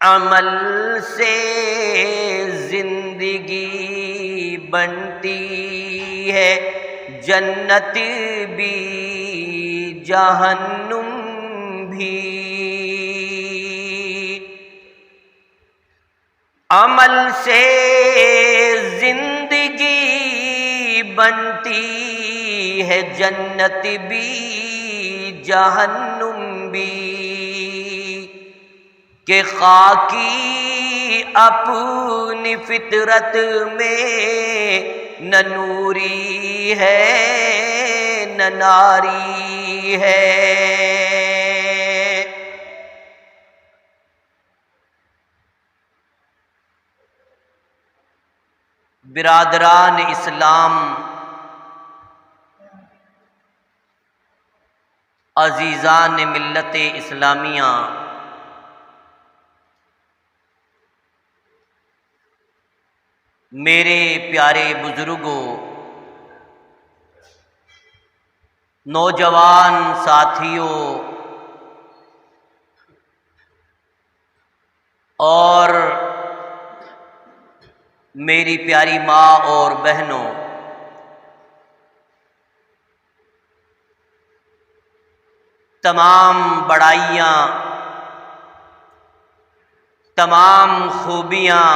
عمل سے زندگی بنتی ہے، جنت بھی جہنم بھی۔ عمل سے زندگی بنتی ہے، جنت بھی جہنم بھی، کہ خاکی اپنی فطرت میں نہ نوری ہے نہ ناری ہے۔ برادران اسلام، عزیزان ملت اسلامیہ، میرے پیارے بزرگوں، نوجوان ساتھیوں اور میری پیاری ماں اور بہنوں، تمام بڑائیاں، تمام خوبیاں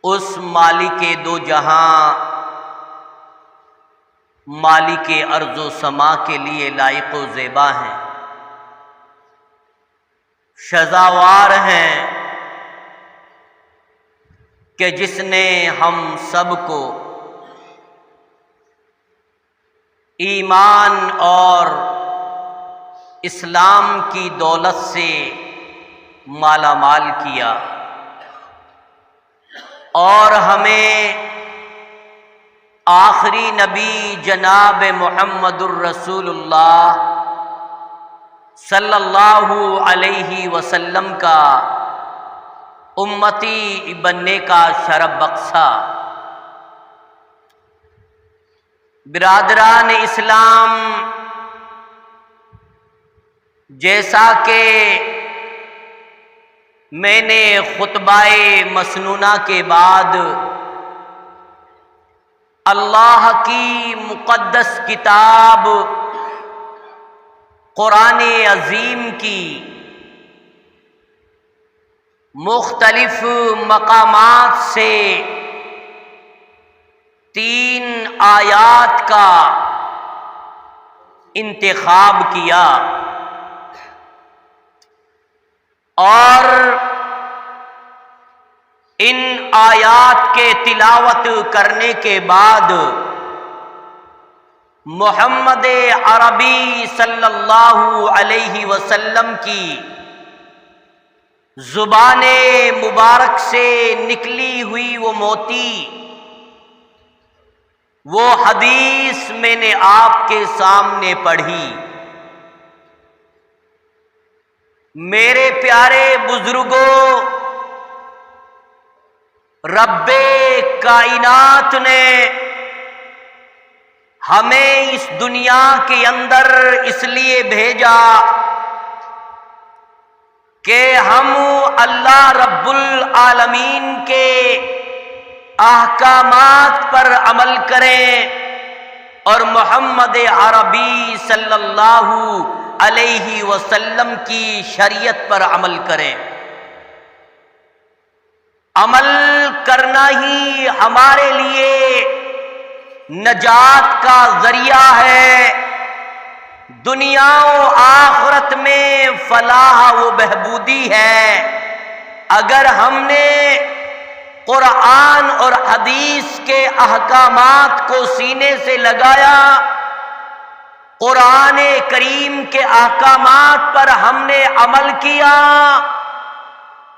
اس مالک دو جہاں، مالک ارض و سما کے لیے لائق و زیبا ہیں، سزاوار ہیں کہ جس نے ہم سب کو ایمان اور اسلام کی دولت سے مالا مال کیا، اور ہمیں آخری نبی جناب محمد الرسول اللہ صلی اللہ علیہ وسلم کا امتی بننے کا شرف بخشا۔ برادران اسلام، جیسا کہ میں نے خطبہ مسنونہ کے بعد اللہ کی مقدس کتاب قرآن عظیم کی مختلف مقامات سے 3 آیات کا انتخاب کیا، اور ان آیات کے تلاوت کرنے کے بعد محمد عربی صلی اللہ علیہ وسلم کی زبان مبارک سے نکلی ہوئی وہ موتی، وہ حدیث میں نے آپ کے سامنے پڑھی۔ میرے پیارے بزرگوں، رب کائنات نے ہمیں اس دنیا کے اندر اس لیے بھیجا کہ ہم اللہ رب العالمین کے احکامات پر عمل کریں اور محمد عربی صلی اللہ علیہ وسلم کی شریعت پر عمل کریں۔ عمل کرنا ہی ہمارے لیے نجات کا ذریعہ ہے، دنیا و آخرت میں فلاح و بہبودی ہے۔ اگر ہم نے قرآن اور حدیث کے احکامات کو سینے سے لگایا، قرآن کریم کے احکامات پر ہم نے عمل کیا،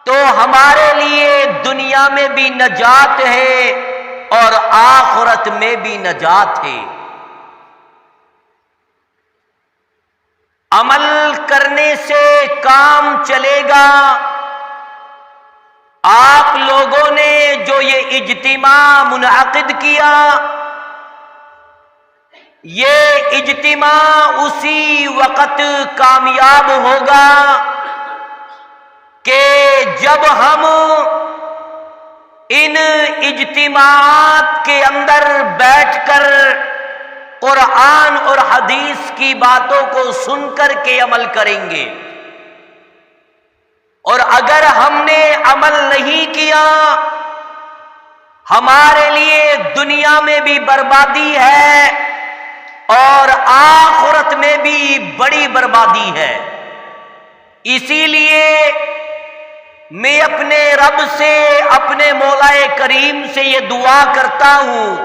تو ہمارے لیے دنیا میں بھی نجات ہے اور آخرت میں بھی نجات ہے۔ عمل کرنے سے کام چلے گا۔ آپ لوگوں نے جو یہ اجتماع منعقد کیا، یہ اجتماع اسی وقت کامیاب ہوگا کہ جب ہم ان اجتماعات کے اندر بیٹھ کر قرآن اور حدیث کی باتوں کو سن کر کے عمل کریں گے، اور اگر ہم نے عمل نہیں کیا ہمارے لیے دنیا میں بھی بربادی ہے اور آخرت میں بھی بڑی بربادی ہے۔ اسی لیے میں اپنے رب سے، اپنے مولا کریم سے یہ دعا کرتا ہوں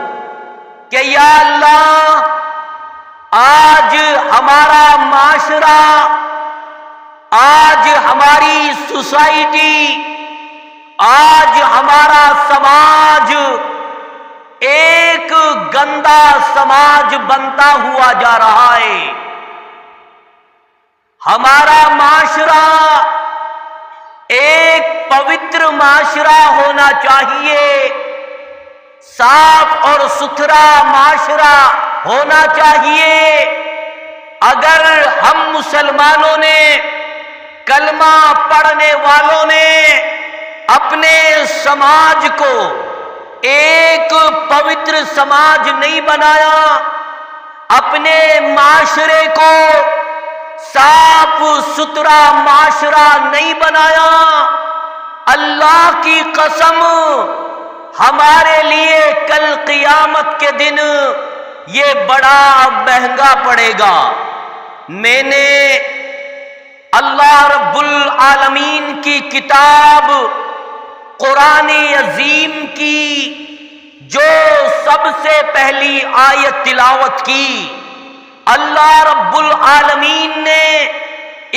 کہ یا اللہ، آج ہمارا معاشرہ، آج ہماری سوسائٹی، آج ہمارا سماج ایک گندا سماج بنتا ہوا جا رہا ہے۔ ہمارا معاشرہ ایک پوتر معاشرہ ہونا چاہیے، صاف اور ستھرا معاشرہ ہونا چاہیے۔ اگر ہم مسلمانوں نے، کلمہ پڑھنے والوں نے اپنے سماج کو ایک پوتر سماج نہیں بنایا، اپنے معاشرے کو صاف ستھرا معاشرہ نہیں بنایا، اللہ کی قسم ہمارے لیے کل قیامت کے دن یہ بڑا مہنگا پڑے گا۔ میں نے اللہ رب العالمین کی کتاب قرآن عظیم کی جو سب سے پہلی آیت تلاوت کی، اللہ رب العالمین نے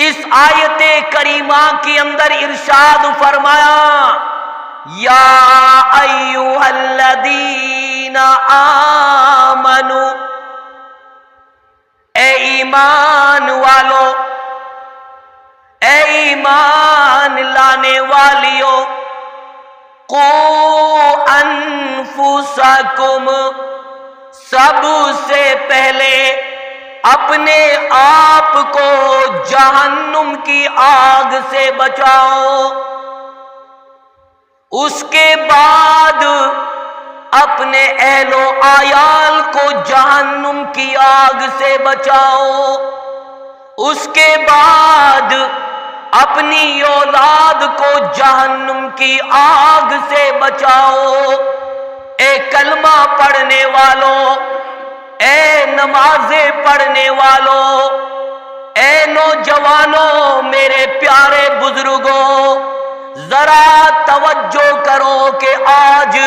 اس آیت کریمہ کے اندر ارشاد فرمایا، یا ایھا الذین آمنو، اے ایمان والو، اے ایمان لانے والیو، قوا انفسکم، سب سے پہلے اپنے آپ کو جہنم کی آگ سے بچاؤ، اس کے بعد اپنے اہل و عیال کو جہنم کی آگ سے بچاؤ، اس کے بعد اپنی اولاد کو جہنم کی آگ سے بچاؤ۔ اے کلمہ پڑھنے والوں، اے نمازیں پڑھنے والوں، اے نوجوانوں، میرے پیارے بزرگوں، ذرا توجہ کرو کہ آج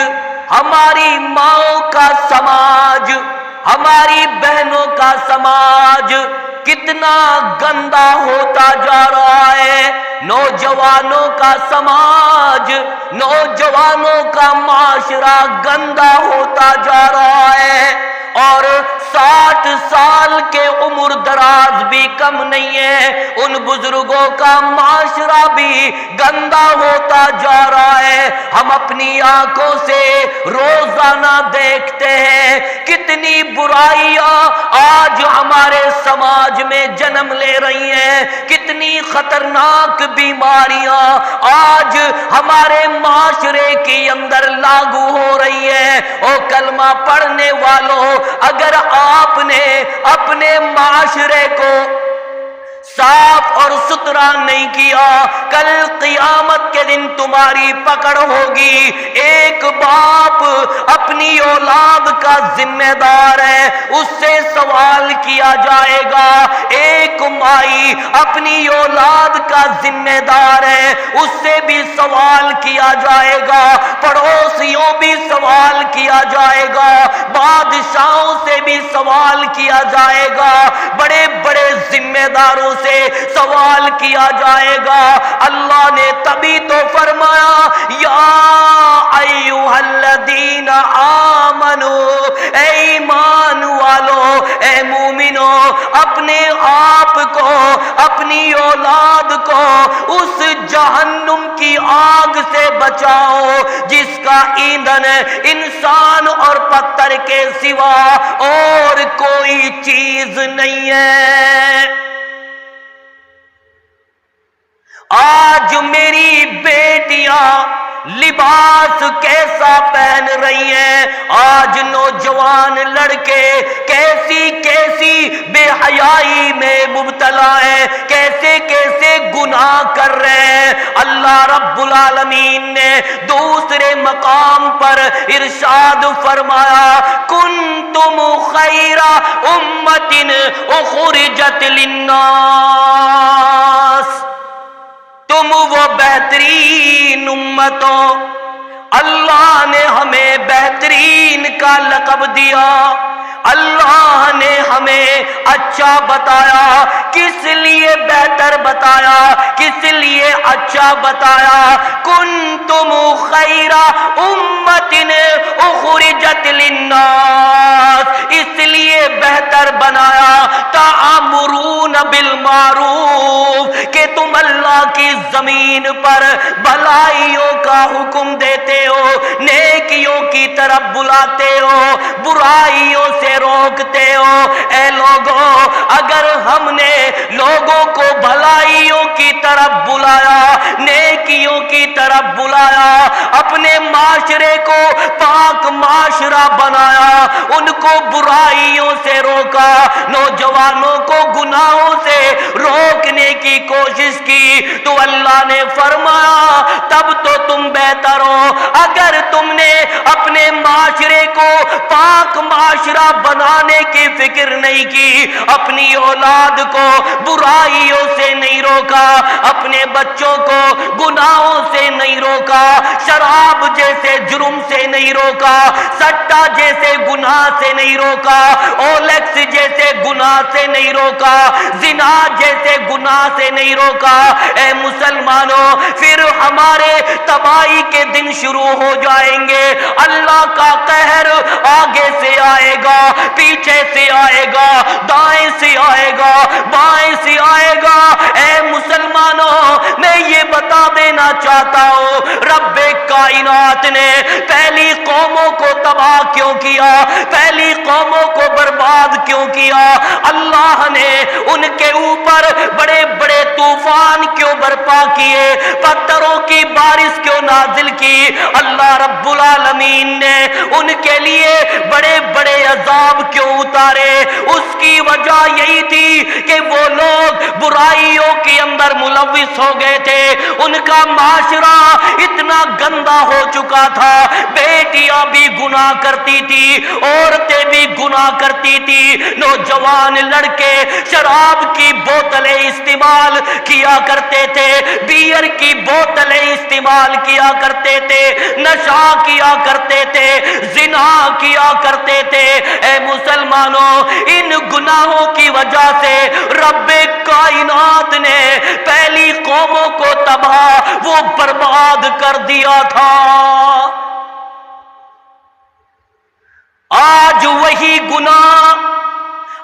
ہماری ماؤں کا سماج، ہماری بہنوں کا سماج کتنا گندا ہوتا جا رہا ہے۔ نوجوانوں کا سماج، نوجوانوں کا معاشرہ گندا ہوتا جا رہا ہے، اور 60 سال کے عمر دراز بھی کم نہیں ہے، ان بزرگوں کا معاشرہ بھی گندا ہوتا جا رہا ہے۔ ہم اپنی آنکھوں سے روزانہ دیکھتے ہیں کتنی برائیاں آج ہمارے سماج میں جنم لے رہی ہیں، کتنی خطرناک بیماریاں آج ہمارے معاشرے کے اندر لاگو ہو رہی ہیں۔ او کلمہ پڑھنے والوں، اگر آپ نے اپنے معاشرے کو صاف اور ستھرا نہیں کیا، کل قیامت کے دن تمہاری پکڑ ہوگی۔ ایک باپ اپنی اولاد کا ذمہ دار ہے، اس سے سوال کیا جائے گا۔ ایک مائی اپنی اولاد کا ذمہ دار ہے، اس سے بھی سوال کیا جائے گا، پڑوسیوں بھی سوال کیا جائے گا، بادشاہوں سے بھی سوال کیا جائے گا، بڑے بڑے ذمہ داروں سے سوال کیا جائے گا۔ اللہ نے تبھی تو فرمایا، یا ایھا الذین آمنو، اے ایمان والو، اے مومنو، اپنے آپ کو، اپنی اولاد کو اس جہنم کی آگ سے بچاؤ جس کا ایندھن انسان اور پتھر کے سوا اور کوئی چیز نہیں ہے۔ آج آج میری بیٹیاں لباس کیسا پہن رہی ہیں، آج نوجوان لڑکے کیسی کیسی بے حیائی میں مبتلا ہیں، کیسے کیسے گناہ کر رہے ہیں۔ اللہ رب العالمین نے دوسرے مقام پر ارشاد فرمایا، کنتم خیر امۃ اخرجت للناس، تم وہ بہترین امت ہو۔ اللہ نے ہمیں بہترین کا لقب دیا، اللہ نے ہمیں اچھا بتایا۔ کس لیے بہتر بتایا، کس لیے اچھا بتایا؟ کنتم خیر امۃ اخرجت للناس، اس لیے بہتر بنایا، تأمرون بالمعروف، کہ تم اللہ کی زمین پر بھلائیوں کا حکم دیتے ہو، نیکیوں کی طرف بلاتے ہو، برائیوں سے روکتے ہو۔ اے لوگوں، اگر ہم نے لوگوں کو بھلائیوں کی طرف بلایا، نیکیوں کی طرف بلایا، اپنے معاشرے کو پاک معاشرہ بنایا، ان کو برائیوں سے روکا، نوجوانوں کو گناہوں سے روکنے کی کوشش کی، تو اللہ نے فرمایا تب تو تم بہتر ہو۔ اگر تم نے اپنے معاشرے کو پاک معاشرہ بنانے کی فکر نہیں کی، اپنی اولاد کو برائیوں سے نہیں روکا، اپنے بچوں کو گناہوں سے نہیں روکا، شراب جیسے جرم سے نہیں روکا، سٹا جیسے گناہ سے نہیں روکا، اولیکس جیسے گناہ سے نہیں روکا، زنا جیسے گناہ سے نہیں روکا، اے مسلمانوں، پھر ہمارے تباہی کے دن شروع ہو جائیں گے۔ اللہ کا قہر آگے سے آئے گا، پیچھے سے آئے گا، دائیں سے آئے گا، بائیں سے آئے گا۔ اے مسلمانوں، میں یہ بتا دینا چاہتا ہوں، رب کائنات نے پہلی قوموں کو تباہ کیوں کیا، پہلی قوموں کو برباد کیوں کیا؟ اللہ نے ان کے اوپر بڑے بڑے طوفان کیوں برپا کیے، پتھروں کی بارش کیوں نازل کی؟ اللہ رب العالمین نے ان کے لیے بڑے بڑے عذاب کیوں اتارے؟ اس کی وجہ یہی تھی کہ وہ لوگ برائیوں کے اندر ملوث ہو گئے تھے، ان کا معاشرہ اتنا گندا ہو چکا تھا، بیٹیاں بھی گناہ کرتی تھی، عورتیں بھی گناہ کرتی تھی، نوجوان لڑکے شراب کی بوتلیں استعمال کیا کرتے تھے، بیئر کی بوتلیں استعمال کیا کرتے تھے، نشہ کیا کرتے تھے، زنا کیا کرتے تھے۔ اے مسلمانوں، ان گناہوں کی وجہ سے رب کائنات نے پہلی قوموں کو تباہ وہ برباد کر دیا تھا۔ آج وہی گناہ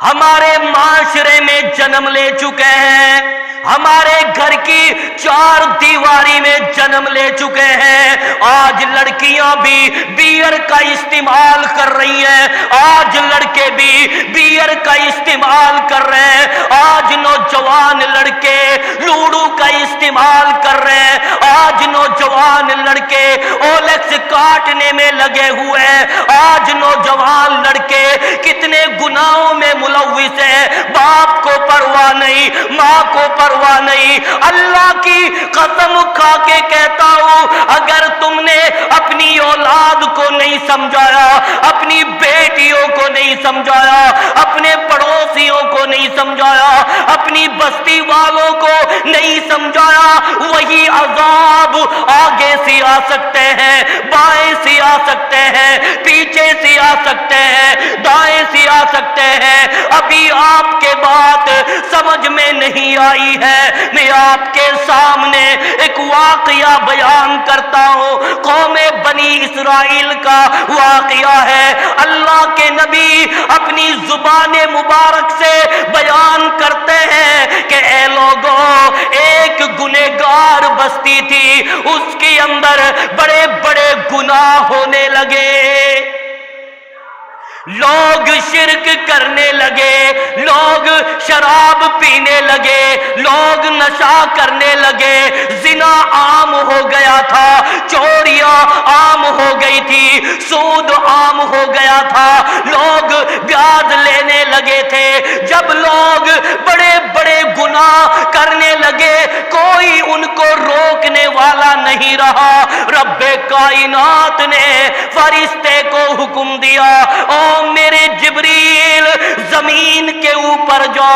ہمارے معاشرے میں جنم لے چکے ہیں، ہمارے گھر کی چار دیواری میں جنم لے چکے ہیں۔ آج لڑکیاں بھی بیئر کا استعمال کر رہی ہیں، آج لڑکے بھی بیئر کا استعمال کر رہے ہیں، آج نوجوان لڑکے لوڈو کا استعمال کر رہے ہیں، آج نوجوان لڑکے اولیکس کاٹنے میں لگے ہوئے ہیں، آج نوجوان لڑکے کتنے گناہوں میں ملوث ہیں، باپ کو پرواہ نہیں، ماں کو پرواہ نہیں۔ اللہ کی قسم کھا کے کہتا ہوں، اگر تم نے اپنی اولاد کو نہیں سمجھایا، اپنی بیٹیوں کو نہیں سمجھایا، اپنے پڑوسیوں کو نہیں سمجھایا، اپنی بستی والوں کو نہیں سمجھایا، وہی عذاب آگے سے آ سکتے ہیں، بائیں سے آ سکتے ہیں، پیچھے سے آ سکتے ہیں، دائیں سے آ سکتے ہیں۔ ابھی آپ کے بات سمجھ میں نہیں آئی ہے، میں آپ کے سامنے ایک واقعہ بیان کرتا ہوں، قوم بنی اسرائیل کا واقعہ ہے۔ اللہ کے نبی اپنی زبان مبارک سے بیان کرتے ہیں کہ اے لوگوں، ایک گنہگار بستی تھی، اس کے اندر بڑے بڑے گناہ ہونے لگے، لوگ شرک کرنے لگے، لوگ شراب پینے لگے، لوگ نشہ کرنے لگے، زنا عام ہو گیا تھا، چوریاں عام ہو گئی تھی، سود عام ہو گیا تھا، لوگ بیاج لینے لگے تھے۔ جب لوگ بڑے بڑے گناہ کرنے لگے، کوئی ان کو روکنے والا نہیں رہا۔ رب کائنات نے فرشتے کو حکم دیا، او میرے جبریل زمین کے اوپر جا،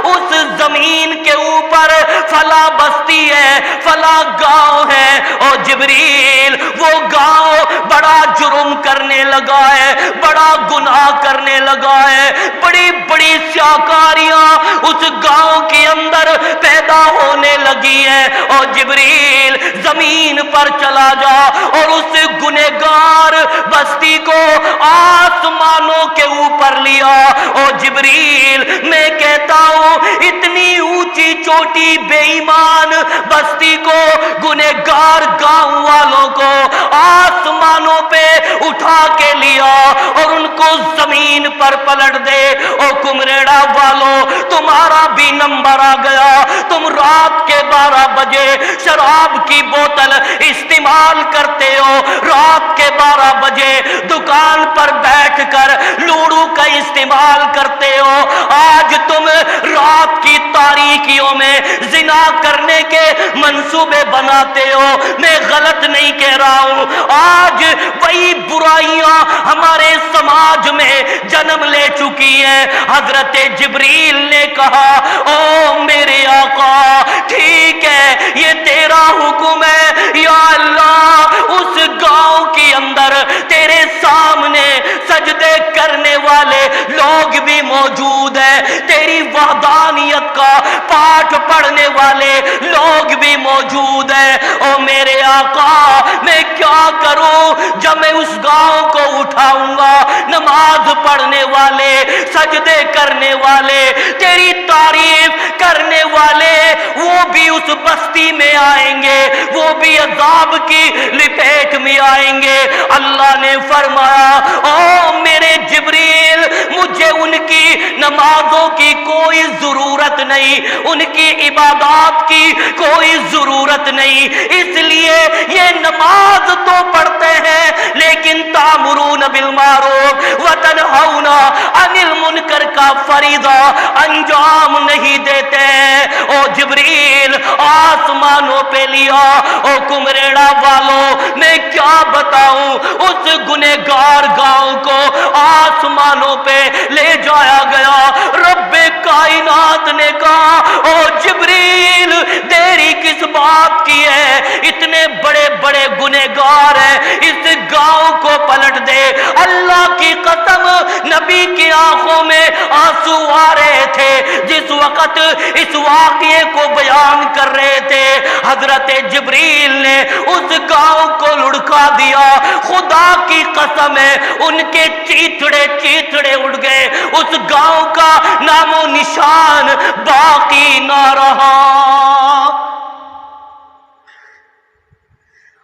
اس زمین کے اوپر فلاں بستی ہے، فلاں گاؤں ہے، او جبریل وہ گاؤں بڑا جرم کرنے لگا ہے، بڑا گناہ کرنے لگا ہے، بڑی بڑی سیاکاریاں اس گاؤں کے اندر پیدا ہونے لگی ہیں۔ او جبریل زمین پر چلا جا اور اس گنہگار بستی کو آسمانوں کے اوپر لیا۔ او جبریل میں کہتا ہوں اتنی اونچی چوٹی بے ایمان بستی کو، گنہگار گاؤں والوں کو آسمانوں پہ اٹھا کے لیا اور ان کو زمین پر پلٹ دے۔ او کمریڑا والوں تمہارا بھی نمبر آ گیا، تم رات کے 12 بجے شراب کی بوتل استعمال کرتے ہو، رات کے 12 بجے دکان پر بیٹھ کر لوڈو کا استعمال کرتے ہو، آج تم رات کی تاریکیوں میں زنا کرنے کے منصوبے بناتے ہو۔ میں غلط نہیں کہہ رہا ہوں، آج وہی برائیاں ہمارے سماج میں جنم لے چکی ہیں۔ حضرت جبریل نے کہا او میرے آقا ٹھیک ہے یہ تیرا حکم ہے، یا اللہ اس گاؤں کے اندر تیرے سامنے سجدے کرنے والے لوگ بھی موجود ہیں، تیری وحدانیت کا پاٹھ پڑھنے والے لوگ بھی موجود ہیں۔ او میرے آقا میں کیا کروں؟ جب میں اس گاؤں کو اٹھاؤں گا، نماز پڑھنے والے، سجدے کرنے والے، تیری تعریف کرنے والے وہ بھی اس بستی میں آئیں گے، وہ بھی عذاب کی لپیٹ میں آئیں گے۔ اللہ نے فرمایا او میرے جبریل مجھے ان کی نمازوں کی کوئی ضرورت نہیں، ان کی عبادات کی کوئی ضرورت نہیں، اس لیے یہ نماز تو پڑھتے ہیں لیکن تامرون بالمعروف وتنہون عن المنکر کا فریضہ انجام نہیں دیتے ہیں۔ او جبریل آسمانوں پہ لیا، او کمریڑا والوں میں کیا بتاؤں، اس گنہگار گاؤں کو آسمانوں پہ لے جایا گیا۔ رب کائنات نے کہا او جبریل دیری کس بات کی ہے، اتنے بڑے بڑے گنہگار ہیں، اس گاؤں کو پلٹ دے۔ اللہ کی قسم نبی کی آنکھوں میں آنسو آ رہے تھے جس وقت اس واقعے کو بیان کر رہے تھے۔ حضرت جبریل نے اس گاؤں کو لڑکا دیا، خدا کی قسم ہے ان کے چیتڑے چیتڑے اڑ گئے، اس گاؤں کا نام و نشان باقی نہ رہا۔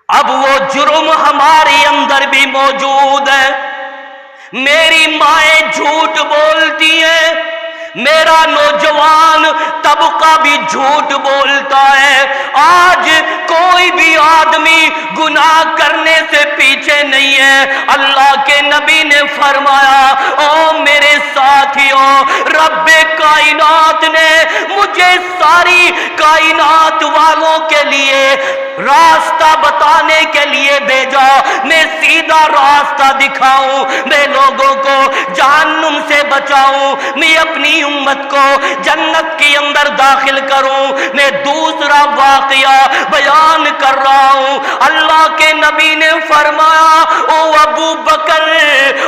اب وہ جرم ہمارے اندر بھی موجود ہے، میری مائیں جھوٹ بولتی ہیں، میرا نوجوان طبقہ بھی جھوٹ بولتا ہے۔ آج کوئی بھی آدمی گناہ کرنے سے پیچھے نہیں ہے۔ اللہ کے نبی نے فرمایا او میرے ساتھیوں رب کائنات نے مجھے ساری کائنات والوں کے لیے راستہ بتانے کے لیے بھیجا، میں سیدھا راستہ دکھاؤں، میں لوگوں کو جہنم سے بچاؤں، میں اپنی امت کو جنت کے اندر داخل کروں۔ میں دوسرا واقعہ بیان کر رہا ہوں۔ اللہ کے نبی نے فرمایا او ابو بکر،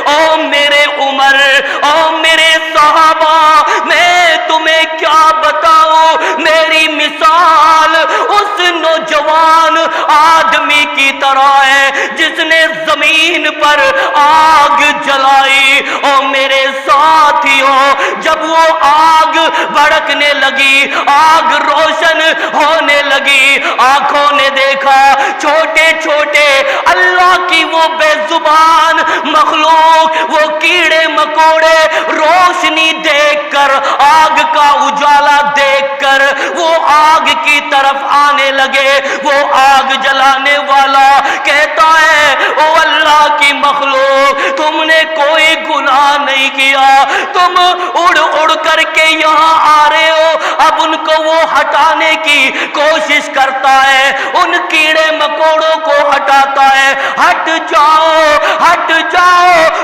او میرے عمر، او میرے صحابہ، میں تمہیں کیا بتاؤں، میری مثال اس نوجوان آدمی کی طرح ہے جس نے زمین پر آگ جلائی۔ او میرے ساتھیوں جب وہ آگ بھڑکنے لگی، آگ روشن ہونے لگی، آنکھوں نے دیکھا چھوٹے چھوٹے اللہ کی وہ بے زبان مخلوق، وہ کیڑے مکوڑے روشنی دیکھ کر، آگ کا اجالا دیکھ کر وہ آگ کی طرف آنے لگے۔ وہ آگ جلانے والا کہتا ہے او اللہ کی مخلوق، تم نے کوئی گناہ نہیں کیا، تم اڑ اڑ کر کے یہاں آ رہے ہو۔ اب ان کو وہ ہٹانے کی کوشش کرتا ہے، ان کیڑے مکوڑوں کو ہٹاتا ہے۔ ہٹ جاؤ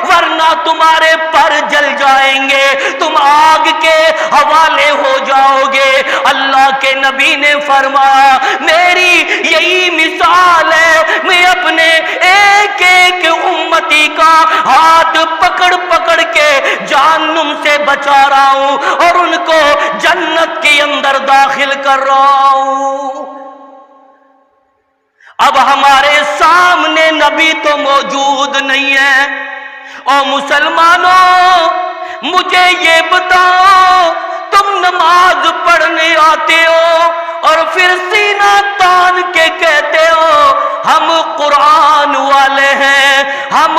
ورنہ تمہارے پر جل جائیں گے، تم آگ کے حوالے ہو جاؤ گے۔ اللہ کے نبی نے فرمایا میری یہی مثال ہے، میں اپنے ایک ایک امتی کا ہاتھ پکڑ پکڑ کے جہنم سے بچا رہا ہوں اور ان کو جنت کے اندر داخل کر رہا ہوں۔ اب ہمارے سامنے نبی تو موجود نہیں ہے۔ اور مسلمانوں مجھے یہ بتاؤ، تم نماز پڑھنے آتے ہو اور پھر سینہ تان کے کہتے ہو ہم قرآن والے ہیں، ہم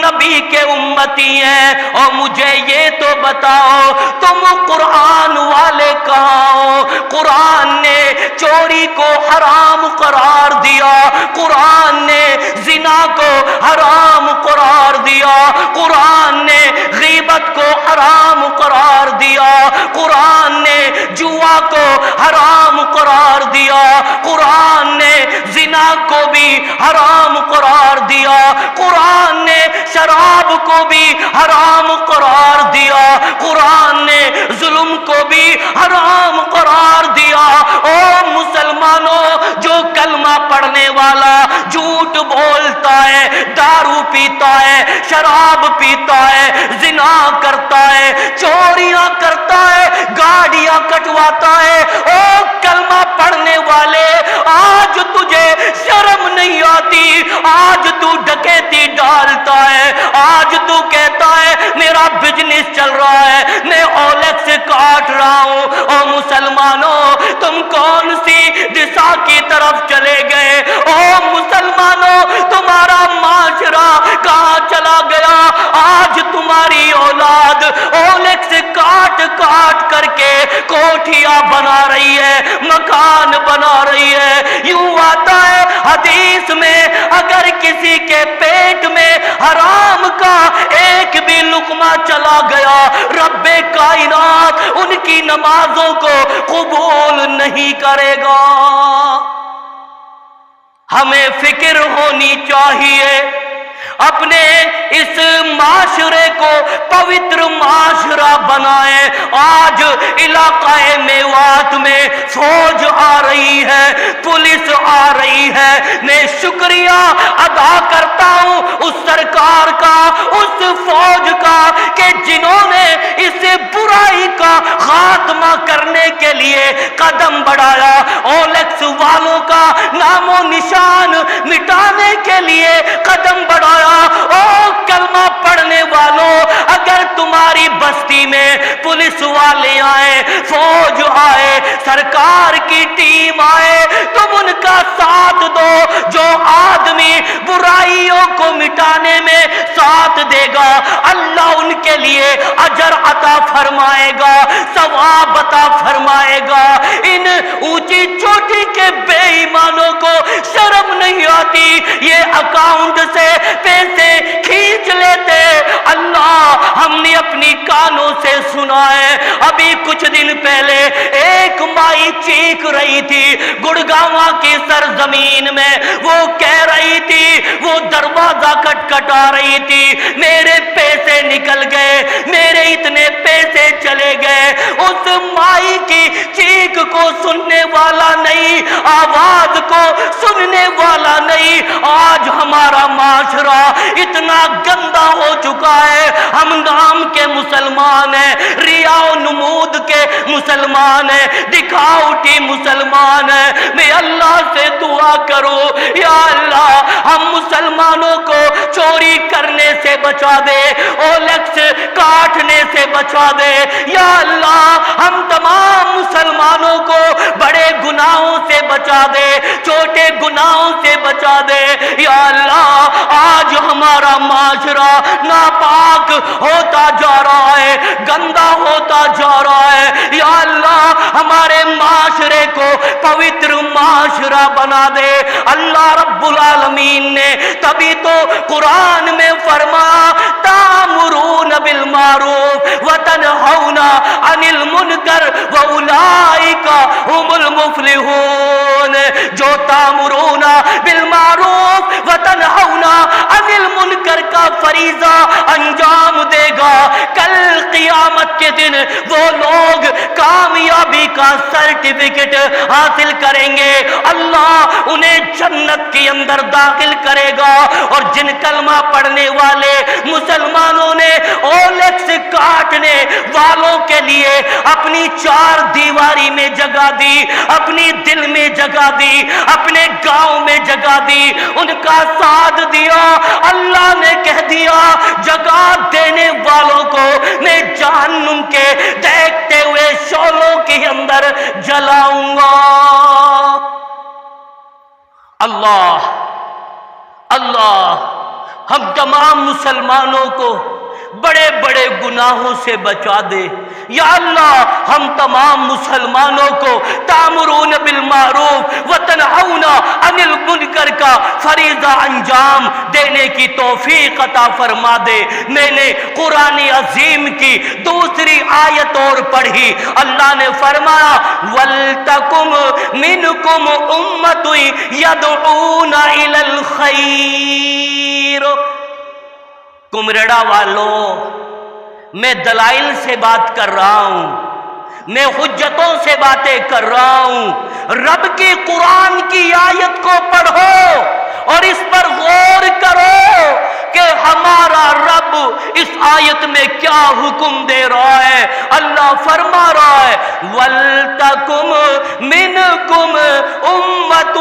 نبی کے امتی ہیں، اور مجھے یہ تو بتاؤ تم قرآن والے کہاں ہو؟ قرآن نے چوری کو حرام قرار دیا، قرآن نے زنا کو حرام قرار دیا، قرآن نے غیبت کو حرام قرار دیا، قرآن نے جوا کو حرام قرار دیا، قرآن نے زنا کو بھی حرام قرار دیا، قرآن نے شراب کو بھی حرام قرار دیا، قرآن نے ظلم کو بھی حرام قرار دیا۔ او مسلمانوں، جو کلمہ پڑھنے والا جھوٹ بولتا ہے، دارو پیتا ہے، شراب پیتا ہے، زنا کرتا ہے، چوریاں کرتا ہے، گاڑیاں کٹواتا ہے، او کلمہ پڑھنے والے آج تجھے شرم نہیں آتی؟ آج تو ڈکیتی ڈالتا ہے، آج تو کہتا ہے میرا بزنس چل رہا ہے، میں اولیکس کاٹ رہا ہوں۔ او مسلمانوں تم کون سی دشا کی طرف چلے گئے؟ او مسلمانوں تمہارا معاشرہ کہاں چلا گیا؟ آج تمہاری اولاد اولیکس کاٹ کاٹ کر کے کوٹھیاں بنا رہی ہے، مکان بنا رہی ہے۔ یوں آتا ہے حدیث میں اگر کسی کے پیٹ میں حرام کا ایک بھی لقمہ چلا گیا، رب کائنات ان کی نمازوں کو قبول نہیں کرے گا۔ ہمیں فکر ہونی چاہیے، اپنے اس معاشرے کو پوتر معاشرہ بنائیں۔ آج علاقہ میوات میں فوج آ رہی ہے، پولیس آ رہی ہے، میں شکریہ ادا کرتا ہوں اس سرکار کا، اس فوج کا کہ جنہوں نے اس برائی کا خاتمہ کرنے کے لیے قدم بڑھایا، اولیکس والوں کا نام و نشان مٹانے کے لیے قدم بڑھایا۔ او کلمہ پڑھنے والوں، اگر تمہاری بستی میں پولیس والے آئے، فوج آئے، سرکار کی ٹیم آئے، تم ان کا ساتھ دو۔ جو آدمی برائیوں کو مٹانے میں ساتھ دے گا، اللہ ان کے لیے اجر عطا فرمائے گا، ثواب عطا فرمائے گا۔ ان اونچی چوٹی کے بے ایمانوں کو شرم نہیں آتی، یہ اکاؤنٹ سے پیسے کھینچ لیتے۔ اللہ ہم نے اپنی کانوں سے سنا ہے، ابھی کچھ دن پہلے ایک مائی چیخ رہی تھی گڑگاواں کی سرزمین میں، وہ کہہ رہی تھی، وہ دروازہ کھٹکھٹا رہی تھی، میرے پیسے نکل گئے، میرے اتنے پیسے چلے گئے۔ اس مائی کی چیخ کو سننے والا نہیں، آواز کو سننے والا نہیں۔ آج ہمارا معاشرہ اتنا گندا ہو چکا ہے، ہم نام کے مسلمان ہیں، ریا و نمود کے مسلمان ہیں، دکھاوٹی مسلمان ہیں۔ میں اللہ سے دعا کروں یا اللہ ہم مسلمانوں کو چوری کرنے سے بچا دے، اولیکس کاٹنے سے بچا دے۔ یا اللہ ہم تمام مسلمانوں کو بڑے گناہوں سے بچا دے، چھوٹے گناہوں سے بچا دے۔ یا اللہ آج ہمارا معاشرہ ناپاک ہوتا جا رہا ہے، گندا ہوتا جا رہا ہے۔ یا اللہ ہمارے معاشرے کو پوتر معاشرہ بنا دے۔ اللہ رب العالمین نے تبھی تو قرآن میں فرمایا تَأْمُرُونَ بِالْمَعْرُوفِ وَتَنْهَوْنَ عَنِ الْمُنْكَرِ وَأُولَئِكَ هُمُ الْمُفْلِحُونَ۔ جو تَأْمُرُونَ بِالْمَعْرُوفِ وَتَنْهَوْنَ عَنِ الْمُنْكَرِ کا فریضہ انجام دے گا، کل قیامت کے دن وہ لوگ کامیابی کا سرٹیفکیٹ حاصل کریں گے، اللہ انہیں جنت کے اندر داخل کرے گا۔ اور جن کلمہ پڑھنے والے مسلمانوں نے اولیکس کاٹنے والوں کے لیے اپنی چار دیواری میں جگہ دی، اپنی دل میں جگہ دی، اپنے گاؤں میں جگہ دی، ان کا ساتھ دیا، اللہ نے کہہ دیا جگہ دینے والوں کو میں جہنم کے دیکھتے ہوئے شعلوں کے اندر جلاؤں گا۔ اللہ اللہ ہم تمام مسلمانوں کو بڑے بڑے گناہوں سے بچا دے۔ یا اللہ ہم تمام مسلمانوں کو تامرون بالمعروف وتنہون عن المنکر کا فریضہ انجام دینے کی توفیق عطا فرما دے۔ میں نے قرآن عظیم کی دوسری آیت اور پڑھی، اللہ نے فرمایا وَلْتَكُمْ مِنْكُمْ أُمَّةٌ يَدْعُونَ إِلَى الْخَيْرِ۔ کمرڑا والوں میں دلائل سے بات کر رہا ہوں، میں حجتوں سے باتیں کر رہا ہوں۔ رب کی قرآن کی آیت کو پڑھو اور اس پر غور کرو کہ ہمارا رب اس آیت میں کیا حکم دے رہا ہے۔ اللہ فرما رہا ہے وَلْتَكُمْ مِنْكُمْ أُمَّةٌ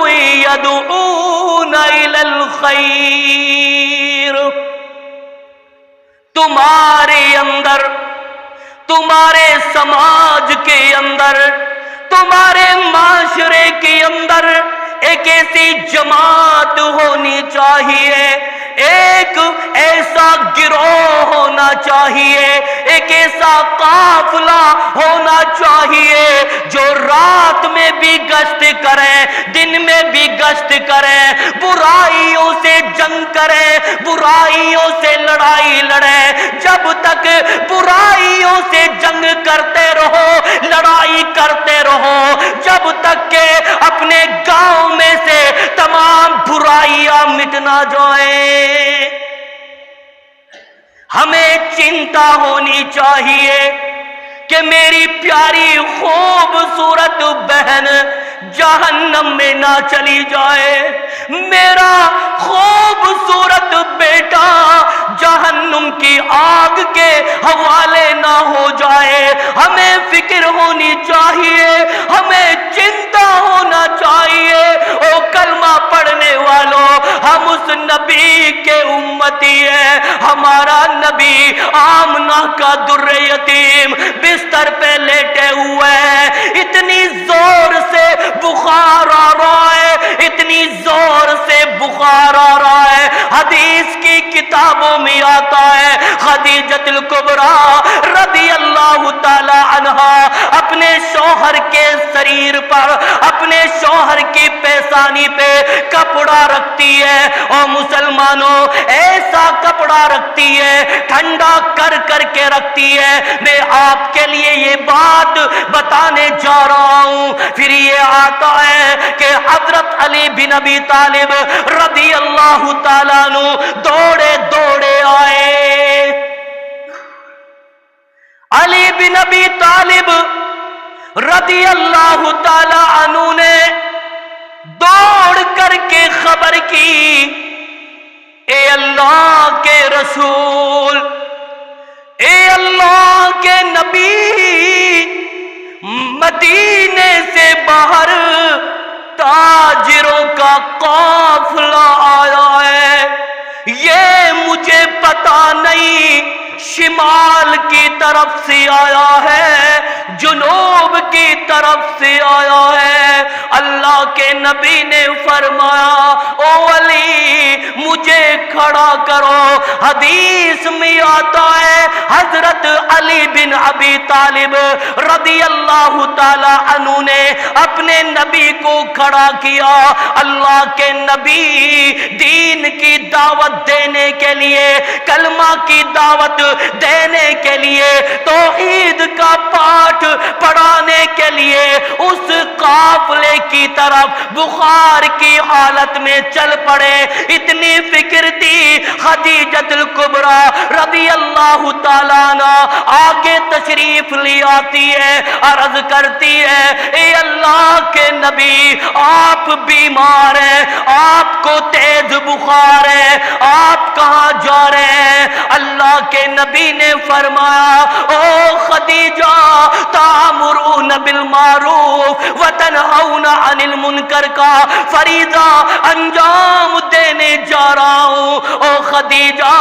يَدْعُونَ إِلَى الْخَيْرِ۔ تمہارے اندر، تمہارے سماج کے اندر، تمہارے معاشرے کے اندر ایک ایسی جماعت ہونی چاہیے، ایک ایسا گروہ ہونا چاہیے، ایک ایسا قافلہ ہونا چاہیے جو رات میں بھی گشت کرے، دن میں بھی گشت کرے، برائیوں سے جنگ کرے، برائیوں سے لڑائی لڑے۔ جب تک برائیوں سے جنگ کرتے رہو، لڑائی کرتے رہو، جب تک کہ اپنے گاؤں میں سے تمام برائیاں مٹ نہ جائیں۔ ہمیں چنتا ہونی چاہیے کہ میری پیاری خوبصورت بہن جہنم میں نہ چلی جائے، میرا خوبصورت بیٹا جہنم کی آگ کے حوالے نہ ہو جائے۔ ہمیں فکر ہونی چاہیے، ہمیں چنتا ہونا چاہیے۔ او کلمہ پڑھنے والوں، ہم اس نبی کے امتی ہیں۔ ہمارا نبی آمنہ کا در یتیم بستر پہ لیٹے ہوئے ہیں، اتنی زور سے بخار آ رہا ہے، اتنی زور سے بخار آ رہا ہے۔ حدیث کی کتابوں میں آتا ہے خدیجۃ الکبریٰ رضی اللہ تعالی عنہا اپنے شوہر کے سریر پر، اپنے شوہر کی پیشانی پہ کپڑا رکھتی ہے، اور مسلمانوں ایسا کپڑا رکھتی ہے، ٹھنڈا کر کر کے رکھتی ہے۔ میں آپ کے لیے یہ بات بتانے جا رہا ہوں۔ پھر یہ آتا ہے کہ حضرت علی بن ابی طالب رضی اللہ تعالیٰ عنہ دوڑے دوڑے آئے۔ علی بن ابی طالب رضی اللہ تعالیٰ عنہ نے دوڑ کر کے خبر کی، اے اللہ کے رسول، اے اللہ کے نبی، مدینے سے باہر تاجروں کا قافلہ آیا نہیں، شمال کی طرف سے آیا ہے، جنوب کی طرف سے آیا ہے۔ اللہ کے نبی نے فرمایا او علی مجھے کھڑا کرو۔ حدیث میں آتا ہے حضرت علی بن ابی طالب رضی اللہ تعالی عنہ نے اپنے نبی کو کھڑا کیا۔ اللہ کے نبی دین کی دعوت دینے کے لیے، کلمہ کی دعوت دینے کے لیے، توحید کا پاٹھ پڑھانے کے لیے اس قافلے کی طرف بخار کی حالت میں چل پڑے۔ اتنی فکر تھی خدیجۃ الکبریٰ رضی اللہ تعالیٰ عنہ آگے تشریف لے آتی ہے، عرض کرتی ہے اے اللہ کے نبی آپ بیمار ہیں، آپ کو تیز بخار ہے، آپ کہاں جا رہے ہیں؟ اللہ کے نبی نے فرمایا او خدیجہ تأمرون بالمعروف وتنہون عن المنکر کا فریضہ انجام دینے جا رہا ہوں۔ او خدیجہ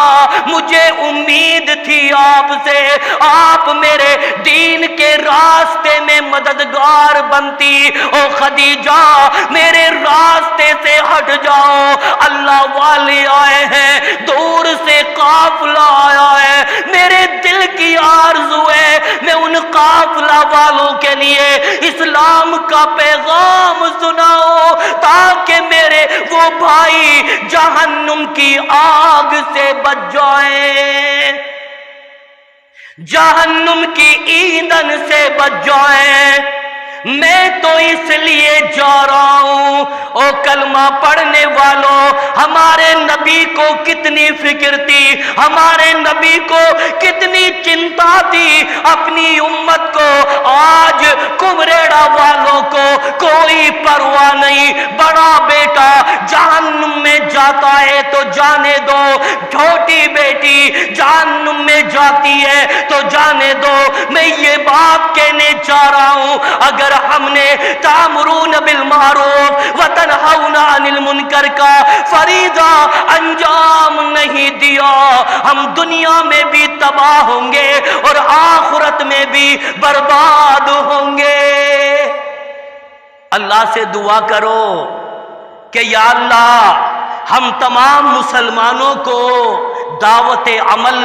مجھے امید تھی آپ سے، آپ میرے دین کے راستے میں مددگار بنتی۔ او خدیجہ میرے راستے سے ہٹ جاؤ، اللہ والے آئے ہیں، دور سے قافلہ آیا ہے، میرے دل کی آرزو ہے میں ان قافلہ والوں کے لیے اسلام کا پیغام سناؤں تاکہ میرے وہ بھائی جہنم کی آگ سے بچ جائیں، جہنم کی ایندھن سے بچ جائیں۔ میں تو اس لیے جا رہا ہوں۔ او کلمہ پڑھنے والوں، ہمارے نبی کو کتنی فکر تھی، ہمارے نبی کو کتنی چنتا تھی اپنی امت کو۔ آج کمریڑا والوں کو کوئی پرواہ نہیں، بڑا بیٹا جہنم میں جاتا ہے تو جانے دو، چھوٹی بیٹی جہنم میں جاتی ہے تو جانے دو۔ میں یہ بات کہنے چاہ رہا ہوں اگر ہم نے تأمرون بالمعروف وتنہون عن المنکر کا فریضہ انجام نہیں دیا، ہم دنیا میں بھی تباہ ہوں گے اور آخرت میں بھی برباد ہوں گے۔ اللہ سے دعا کرو کہ یا اللہ ہم تمام مسلمانوں کو دعوت عمل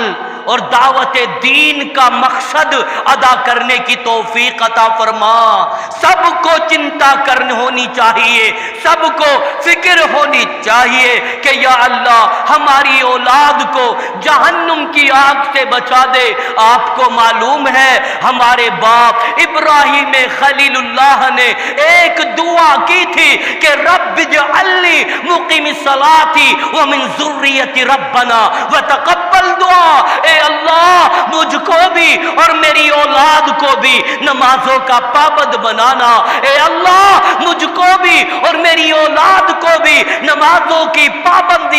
اور دعوت دین کا مقصد ادا کرنے کی توفیق عطا فرما۔ سب کو چنتا کرنی ہونی چاہیے، سب کو فکر ہونی چاہیے کہ یا اللہ ہماری اولاد کو جہنم کی آگ سے بچا دے۔ آپ کو معلوم ہے ہمارے باپ ابراہیم خلیل اللہ نے ایک دعا کی تھی کہ رب اجعلنی مقیم الصلاۃ ومن ذریتی ربنا وتقبل دعا۔ اے اللہ مجھ کو بھی اور میری اولاد کو بھی نمازوں کا پابند بنانا، اے اللہ مجھ کو بھی اور میری اولاد کو بھی نمازوں کی پابند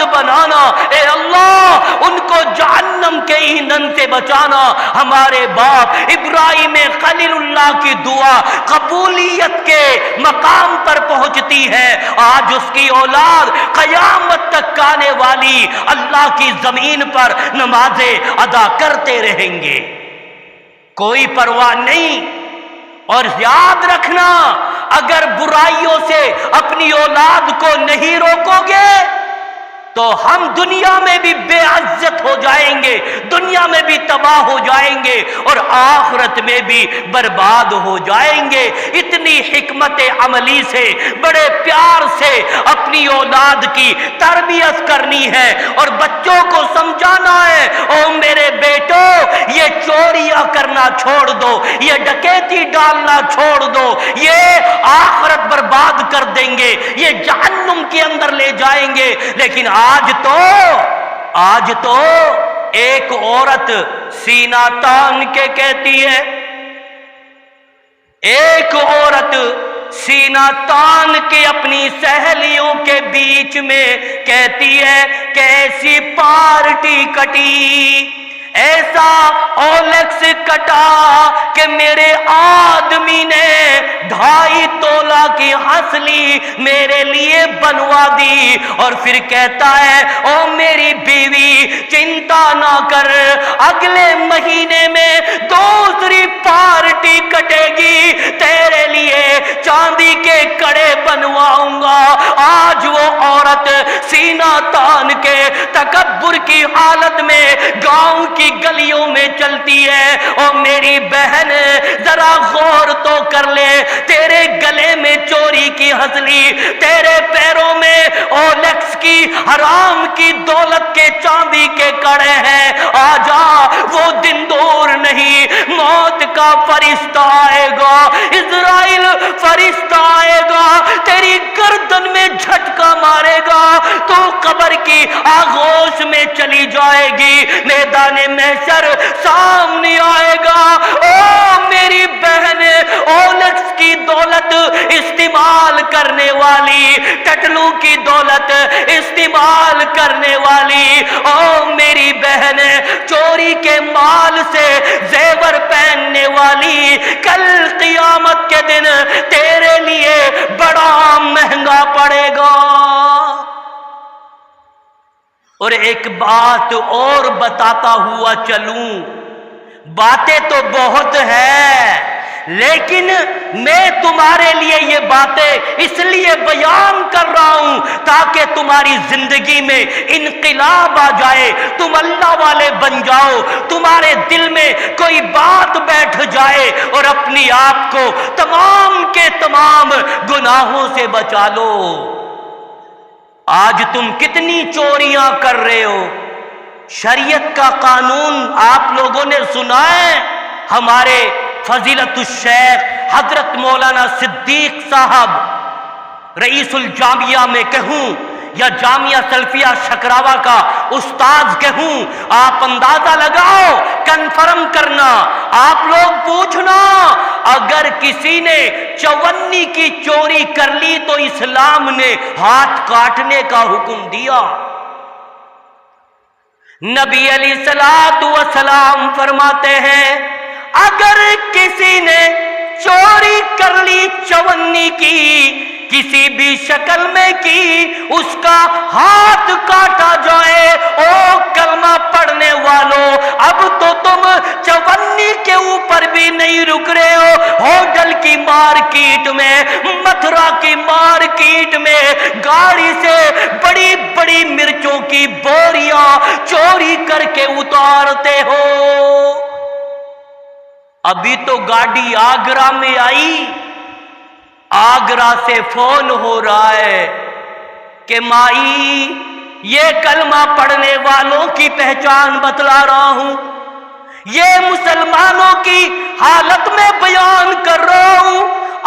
بنانا، اے اللہ ان کو جہنم کے ایندھن سے بچانا۔ ہمارے باپ ابراہیم خلیل اللہ کی دعا قبولیت کے مقام پر پہنچتی ہے، آج اس کی اولاد قیامت تک آنے والی اللہ کی زمین پر نمازیں ادا کرتے رہیں گے، کوئی پرواہ نہیں۔ اور یاد رکھنا اگر برائیوں سے اپنی اولاد کو نہیں روکو گے تو ہم دنیا میں بھی بے عزت ہو جائیں گے، دنیا میں بھی تباہ ہو جائیں گے اور آخرت میں بھی برباد ہو جائیں گے۔ اتنی حکمت عملی سے بڑے پیار سے اپنی اولاد کی تربیت کرنی ہے اور بچوں کو سمجھانا ہے او میرے بیٹو یہ چوریاں کرنا چھوڑ دو، یہ ڈکیتی ڈالنا چھوڑ دو، یہ آخرت برباد کر دیں گے، یہ جہنم کے اندر لے جائیں گے۔ لیکن آج تو ایک عورت سینہ تان کے کہتی ہے، ایک عورت سینہ تان کے اپنی سہیلیوں کے بیچ میں کہتی ہے کہ ایسی پارٹی کٹی، ایسا اولیکس کٹا کہ میرے آدمی نے 2.5 تولہ کی ہنسلی میرے لیے بنوا دی، اور پھر کہتا ہے او میری بیوی چنتا نہ کر، اگلے مہینے میں دوسری پارٹی کٹے گی، تیرے لیے چاندی کے کڑے بنواؤں گا۔ آج وہ عورت سینہ تان کے تکبر کی حالت میں گاؤں کی گلیوں میں چلتی ہے۔ او میری بہن ذرا غور تو کر لے، تیرے گلے میں چوری کی ہنسلی، تیرے پیروں میں اولیکس کی حرام کی دولت کے چاندی کے کڑے ہیں۔ آجا وہ دن دور نہیں، موت کا فرشتہ آئے گا، اسرائیل فرشتہ آئے گا، تیری گردن میں جھٹکا مارے گا، تو قبر کی آغوش میں چلی جائے گی، میدان محشر سامنے آئے گا۔ او میری بہن، اولیکس کی دولت استعمال کرنے والی، ٹٹلو کی دولت استعمال کرنے والی، او میری بہن چوری کے مال سے زیور پہننے والی، کل قیامت کے دن تیرے لیے بڑا مہنگا پڑے گا۔ اور ایک بات اور بتاتا ہوا چلوں، باتیں تو بہت ہیں، لیکن میں تمہارے لیے یہ باتیں اس لیے بیان کر رہا ہوں تاکہ تمہاری زندگی میں انقلاب آ جائے، تم اللہ والے بن جاؤ، تمہارے دل میں کوئی بات بیٹھ جائے اور اپنی آپ کو تمام کے تمام گناہوں سے بچا لو۔ آج تم کتنی چوریاں کر رہے ہو، شریعت کا قانون آپ لوگوں نے سنا ہے؟ ہمارے فضیلت الشیخ حضرت مولانا صدیق صاحب رئیس الجامعہ میں کہوں یا جامعہ سلفیہ شکراوہ کا استاذ کہوں، آپ اندازہ لگاؤ، کنفرم کرنا، آپ لوگ پوچھنا، اگر کسی نے چونی کی چوری کر لی تو اسلام نے ہاتھ کاٹنے کا حکم دیا۔ نبی علیہ الصلوۃ والسلام فرماتے ہیں اگر کسی نے چوری کر لی چونی کی، کسی بھی شکل میں کی، اس کا ہاتھ کاٹا جائے۔ او کلمہ پڑھنے والوں، اب تو تم چونی کے اوپر بھی نہیں رک رہے ہو، ہوٹل کی مارکیٹ میں، متھرا کی مارکیٹ میں گاڑی سے بڑی بڑی مرچوں کی بوریاں چوری کر کے اتارتے ہو۔ ابھی تو گاڑی آگرہ میں آئی، آگرہ سے فون ہو رہا ہے کہ مائی یہ کلمہ پڑھنے والوں کی پہچان بتلا رہا ہوں، یہ مسلمانوں کی حالت میں بیان کر رہا ہوں۔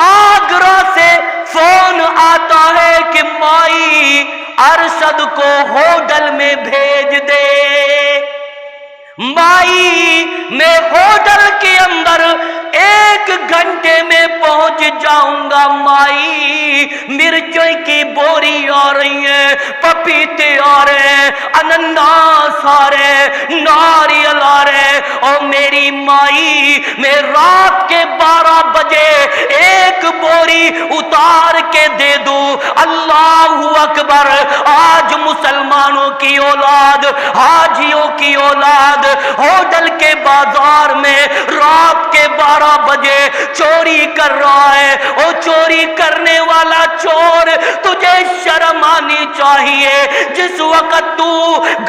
آگرہ سے فون آتا ہے کہ مائی ارشد کو ہوٹل میں بھیج دے۔ مائی میں ہوٹل کے اندر 1 گھنٹے میں پہنچ جاؤں گا۔ مائی مرچوں کی بوری آ رہی ہے، پپیتے آ رہے ہیں، انناس آ رہے ہیں، ناریل آ رہے ہیں، اور میری مائی میں رات کے 12 بجے 1 بوری اتار کے دے دوں۔ اللہ اکبر! آج مسلمانوں کی اولاد، حاجیوں کی اولاد ہوٹل کے بازار میں رات کے 12 بجے چوری کر رہا ہے۔ اور چوری کرنے والا چور، تجھے شرم آنی چاہیے۔ جس وقت تو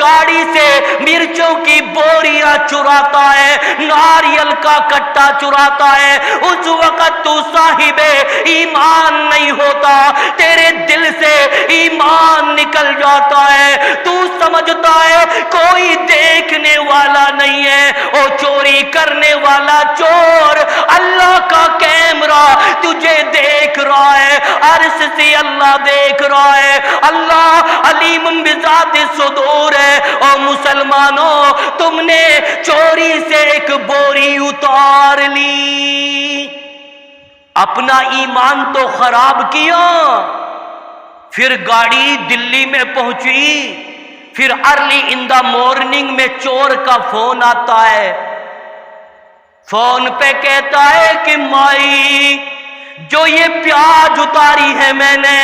گاڑی سے مرچوں کی بوریاں چراتا ہے، ناریل کا کٹا چراتا ہے، اس وقت تو صاحب ایمان نہیں ہوتا، تیرے دل سے ایمان نکل جاتا ہے، تو سمجھتا ہے کوئی دیکھنے والا نہیں ہے۔ او چوری کرنے والا چور، اللہ کا کیمرہ تجھے دیکھ رہا ہے، عرش سے اللہ دیکھ رہا ہے، اللہ علیم بذات الصدور ہے۔ او مسلمانوں، تم نے چوری سے 1 بوری اتار لی، اپنا ایمان تو خراب کیا۔ پھر گاڑی دلی میں پہنچی، پھر ارلی ان دا مارننگ میں چور کا فون آتا ہے، فون پہ کہتا ہے کہ مائی جو یہ پیاز اتاری ہے میں نے،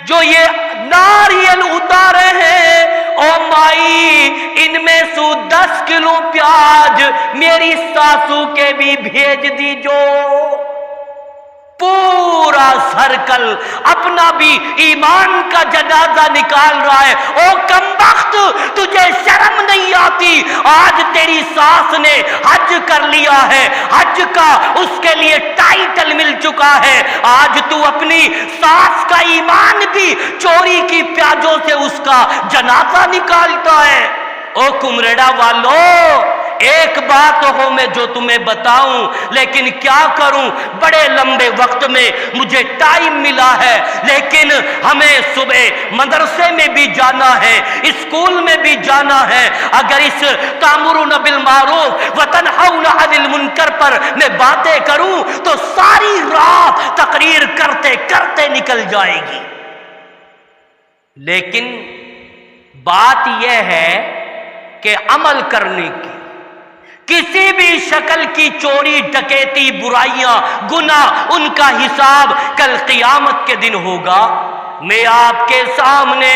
جو یہ ناریل اتارے ہیں، او مائی ان میں سے 10 کلو پیاز میری ساسو کے بھی بھیج دیجو۔ پورا سرکل اپنا بھی ایمان کا جنازہ نکال رہا ہے۔ او کمبخت، تجھے شرم نہیں آتی؟ آج تیری ساس نے حج کر لیا ہے، حج کا اس کے لیے ٹائٹل مل چکا ہے، آج تو اپنی ساس کا ایمان بھی چوری کی پیازوں سے اس کا جنازہ نکالتا ہے۔ او کمریڑا والو، ایک بات ہو میں جو تمہیں بتاؤں، لیکن کیا کروں، بڑے لمبے وقت میں مجھے ٹائم ملا ہے، لیکن ہمیں صبح مدرسے میں بھی جانا ہے، اسکول میں بھی جانا ہے۔ اگر اس تأمرون بالمعروف وتنہون عن المنکر پر میں باتیں کروں تو ساری رات تقریر کرتے کرتے نکل جائے گی، لیکن بات یہ ہے کہ عمل کرنے کی، کسی بھی شکل کی چوری ڈکیتی برائیاں گناہ، ان کا حساب کل قیامت کے دن ہوگا۔ میں آپ کے سامنے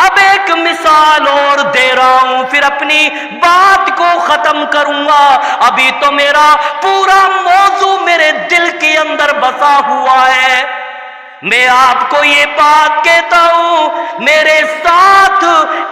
اب ایک مثال اور دے رہا ہوں، پھر اپنی بات کو ختم کروں گا۔ ابھی تو میرا پورا موضوع میرے دل کے اندر بسا ہوا ہے۔ میں آپ کو یہ بات کہتا ہوں، میرے ساتھ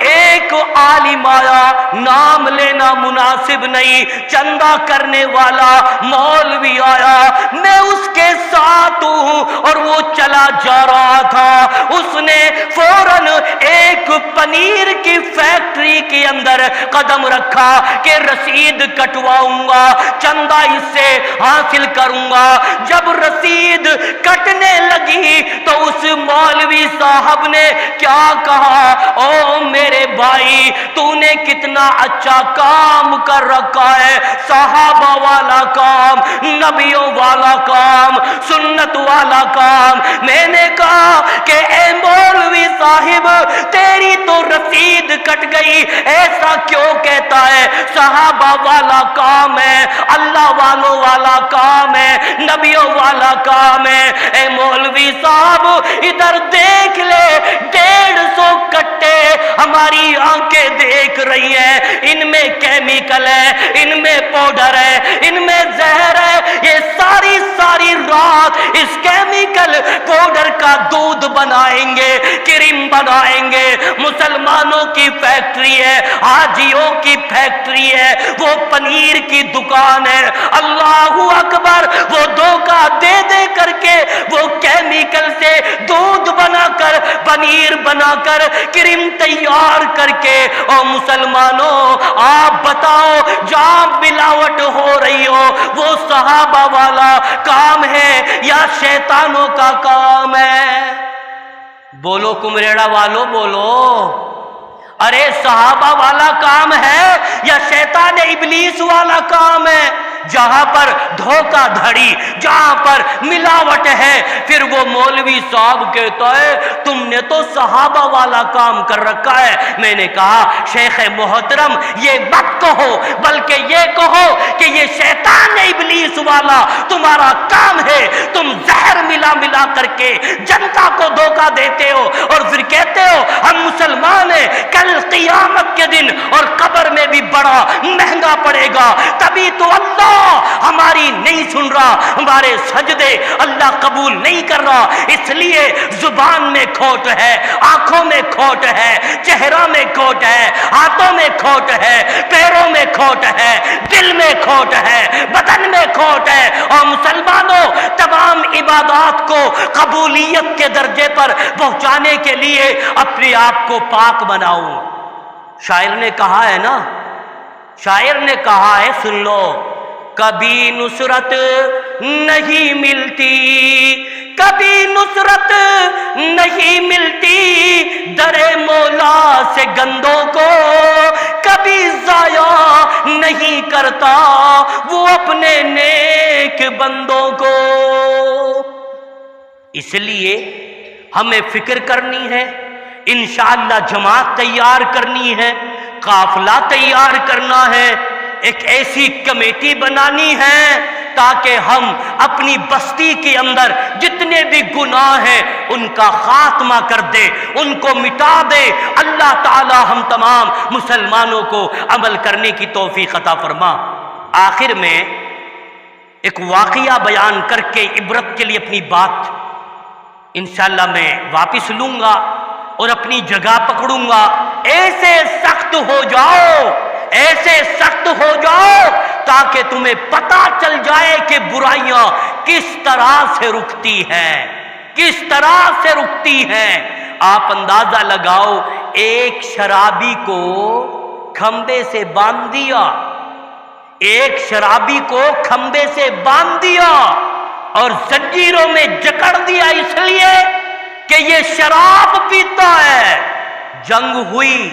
ایک عالم آیا، نام لینا مناسب نہیں، چندہ کرنے والا مولوی آیا، میں اس کے ساتھ ہوں اور وہ چلا جا رہا تھا، اس نے فوراً ایک پنیر کی فیکٹری کے اندر قدم رکھا کہ رسید کٹواؤں گا، چندہ اس سے حاصل کروں گا۔ جب رسید کٹنے لگی تو اس مولوی صاحب نے کیا کہا، او میرے بھائی، تو نے کتنا اچھا کام کر رکھا ہے، صحابہ والا کام، نبیوں والا کام، سنت والا کام۔ میں نے کہا کہ اے مولوی صاحب، تیری تو رسید کٹ گئی، ایسا کیوں کہتا ہے؟ صحابہ والا کام ہے، اللہ والوں والا کام ہے، نبیوں والا کام ہے۔ اے مولوی صاحب ادھر دیکھ لے، 150 کٹے ہماری آنکھیں دیکھ رہی ہیں، ان میں کیمیکل ہے، ان میں پاؤڈر ہے، ان میں زہر ہے، یہ ساری رات اس کیمیکل پاؤڈر کا دودھ بنائیں گے، کریم بنائیں گے۔ مسلمانوں کی فیکٹری ہے، حاجیوں کی فیکٹری ہے، وہ پنیر کی دکان ہے، اللہ اکبر، وہ دھوکہ دے دے کر کے وہ کیمیکل سے دودھ بنا کر، پنیر بنا کر، کریم تیار کر کے۔ اور مسلمانوں آپ بتاؤ، جہاں ملاوٹ ہو رہی ہو وہ صحابہ والا کام ہے یا شیطانوں کا کام ہے؟ بولو کمریڑا والو، بولو، ارے صحابہ والا کام ہے یا شیطان ابلیس والا کام ہے؟ جہاں پر دھوکہ دھڑی، جہاں پر ملاوٹ ہے، پھر وہ مولوی صاحب کہتا ہے تم نے تو صحابہ والا کام کر رکھا ہے۔ میں نے کہا شیخ محترم، یہ مت کہو، بلکہ یہ کہو کہ یہ شیطان ابلیس والا تمہارا کام ہے، تم زہر ملا ملا کر کے جنتا کو دھوکہ دیتے ہو اور پھر کہتے ہو ہم مسلمان ہیں، کل قیامت کے دن اور قبر میں بھی بڑا مہنگا پڑے گا۔ تبھی تو اللہ ہماری نہیں سن رہا، ہمارے سجدے اللہ قبول نہیں کر رہا، اس لیے زبان میں کھوٹ ہے، آنکھوں میں کھوٹ ہے، چہرہ میں کھوٹ ہے، ہاتھوں میں کھوٹ ہے، پیروں میں کھوٹ ہے، دل میں کھوٹ ہے، بدن میں کھوٹ ہے۔ اور مسلمانوں، تمام عبادات کو قبولیت کے درجے پر پہنچانے کے لیے اپنے آپ کو پاک بناؤ۔ شاعر نے کہا ہے نا، شاعر نے کہا ہے، سن لو، کبھی نصرت نہیں ملتی، کبھی نصرت نہیں ملتی در مولا سے گندوں کو، کبھی ضائع نہیں کرتا وہ اپنے نیک بندوں کو۔ اس لیے ہمیں فکر کرنی ہے، انشاءاللہ جماعت تیار کرنی ہے، قافلہ تیار کرنا ہے، ایک ایسی کمیٹی بنانی ہے تاکہ ہم اپنی بستی کے اندر جتنے بھی گناہ ہیں ان کا خاتمہ کر دے، ان کو مٹا دے۔ اللہ تعالی ہم تمام مسلمانوں کو عمل کرنے کی توفیق عطا فرما۔ آخر میں ایک واقعہ بیان کر کے عبرت کے لیے اپنی بات انشاءاللہ میں واپس لوں گا اور اپنی جگہ پکڑوں گا۔ ایسے سخت ہو جاؤ، ایسے سخت ہو جاؤ تاکہ تمہیں پتہ چل جائے کہ برائیاں کس طرح سے رکتی ہیں، کس طرح سے رکتی ہیں۔ آپ اندازہ لگاؤ، ایک شرابی کو کھمبے سے باندھ دیا، ایک شرابی کو کھمبے سے باندھ دیا اور زنجیروں میں جکڑ دیا اس لیے کہ یہ شراب پیتا ہے۔ جنگ ہوئی،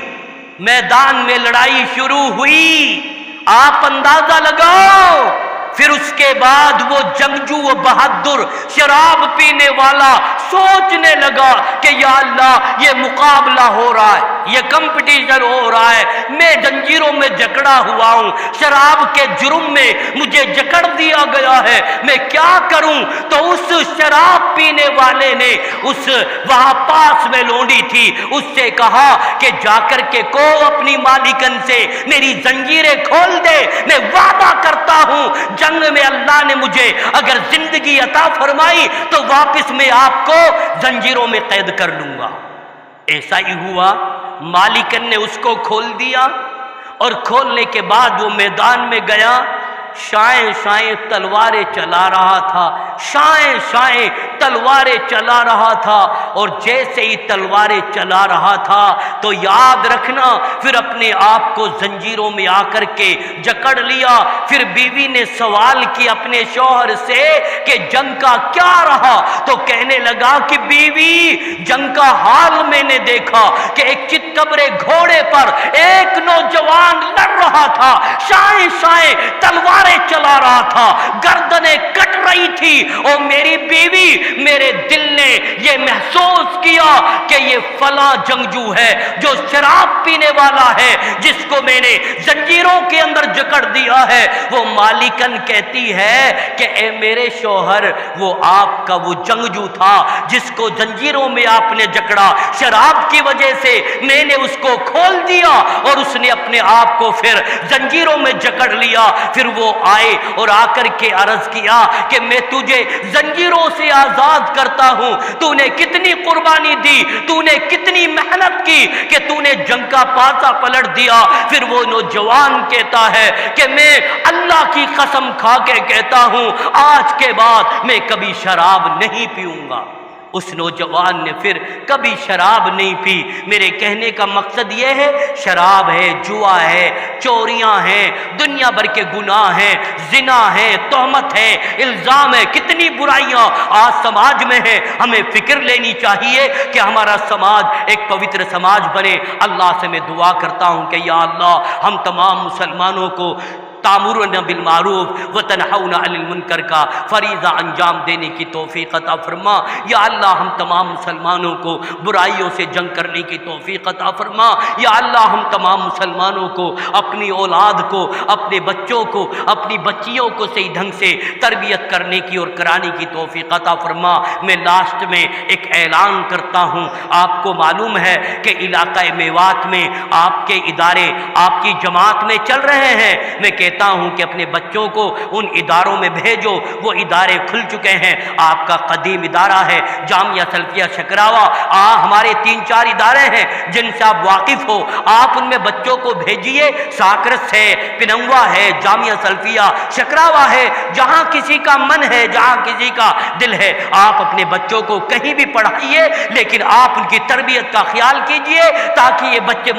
میدان میں لڑائی شروع ہوئی، آپ اندازہ لگاؤ۔ پھر اس کے بعد وہ جنگجو و بہادر شراب پینے والا سوچنے لگا کہ یا اللہ یہ مقابلہ ہو رہا ہے، یہ کمپٹیشن ہو رہا ہے، میں زنجیروں میں جکڑا ہوا ہوں، شراب کے جرم میں مجھے جکڑ دیا گیا ہے، میں کیا کروں؟ تو اس شراب پینے والے نے اس وہاں پاس میں لونڈی تھی، اس سے کہا کہ جا کر کے کو اپنی مالکن سے میری زنجیریں کھول دے، میں وعدہ کرتا ہوں جنگ میں اللہ نے مجھے اگر زندگی عطا فرمائی تو واپس میں آپ کو زنجیروں میں قید کر لوں گا۔ ایسا ہی ہوا، مالکن نے اس کو کھول دیا اور کھولنے کے بعد وہ میدان میں گیا، شائیں شائیں تلواریں چلا رہا تھا، شائیں شائیں تلواریں چلا رہا تھا، اور جیسے ہی تلواریں چلا رہا تھا تو یاد رکھنا پھر اپنے آپ کو زنجیروں میں آ کر کے جکڑ لیا۔ پھر بیوی نے سوال کیا اپنے شوہر سے کہ جنگ کا کیا رہا؟ تو کہنے لگا کہ بیوی جنگ کا حال میں نے دیکھا کہ ایک چتکبرے گھوڑے پر ایک نوجوان لڑ رہا تھا، شائیں شائیں تلوار چلا رہا تھا، گردنیں کٹ رہی تھی، اور میری بیوی میرے دل نے یہ محسوس کیا کہ یہ فلاں جنگجو ہے جو شراب پینے والا ہے، جس کو میں نے زنجیروں کے اندر جکڑ دیا ہے۔ وہ مالکن کہتی ہے کہ اے میرے شوہر، وہ آپ کا وہ جنگجو تھا جس کو زنجیروں میں آپ نے جکڑا، شراب کی وجہ سے میں نے اس کو کھول دیا اور اس نے اپنے آپ کو پھر زنجیروں میں جکڑ لیا۔ پھر وہ آئے اور آ کر کے عرض کیا کہ میں تجھے زنجیروں سے آزاد کرتا ہوں، تو نے کتنی قربانی دی، تو نے کتنی محنت کی کہ تو نے جنگ کا پاسا پلٹ دیا۔ پھر وہ نوجوان کہتا ہے کہ میں اللہ کی قسم کھا کے کہتا ہوں آج کے بعد میں کبھی شراب نہیں پیوں گا۔ اس نوجوان نے پھر کبھی شراب نہیں پی۔ میرے کہنے کا مقصد یہ ہے، شراب ہے، جوا ہے، چوریاں ہیں، دنیا بھر کے گناہ ہیں، زنا ہے، تہمت ہے، الزام ہے، کتنی برائیاں آج سماج میں ہیں۔ ہمیں فکر لینی چاہیے کہ ہمارا سماج ایک پوتر سماج بنے۔ اللہ سے میں دعا کرتا ہوں کہ یا اللہ ہم تمام مسلمانوں کو تامرون بالمعروف وتنہون عن المنکر کا فریضہ انجام دینے کی توفیق عطا فرما۔ یا اللہ ہم تمام مسلمانوں کو برائیوں سے جنگ کرنے کی توفیق عطا فرما۔ یا اللہ ہم تمام مسلمانوں کو اپنی اولاد کو، اپنے بچوں کو، اپنی بچیوں کو صحیح ڈھنگ سے تربیت کرنے کی اور کرانے کی توفیق عطا فرما۔ میں لاسٹ میں ایک اعلان کرتا ہوں، آپ کو معلوم ہے کہ علاقہ میوات میں آپ کے ادارے آپ کی جماعت میں چل رہے ہیں۔ میں کہتا ہوں کہ اپنے بچوں کو ان اداروں میں بھیجو، وہ ادارے کھل چکے ہیں۔ آپ کا قدیم ادارہ ہے جامعہ سلفیہ شکراوا، ہمارے 3-4 ادارے ہیں جن سے آپ واقف ہو، آپ ان میں بچوں کو بھیجیے۔ ساکرس ہے، پننگوا ہے، جامعہ سلفیہ شکراوا ہے، جہاں کسی کا من ہے، جہاں کسی کا دل ہے، آپ اپنے بچوں کو کہیں بھی پڑھائیے، لیکن آپ ان کی تربیت کا خیال کیجیے تاکہ یہ بچے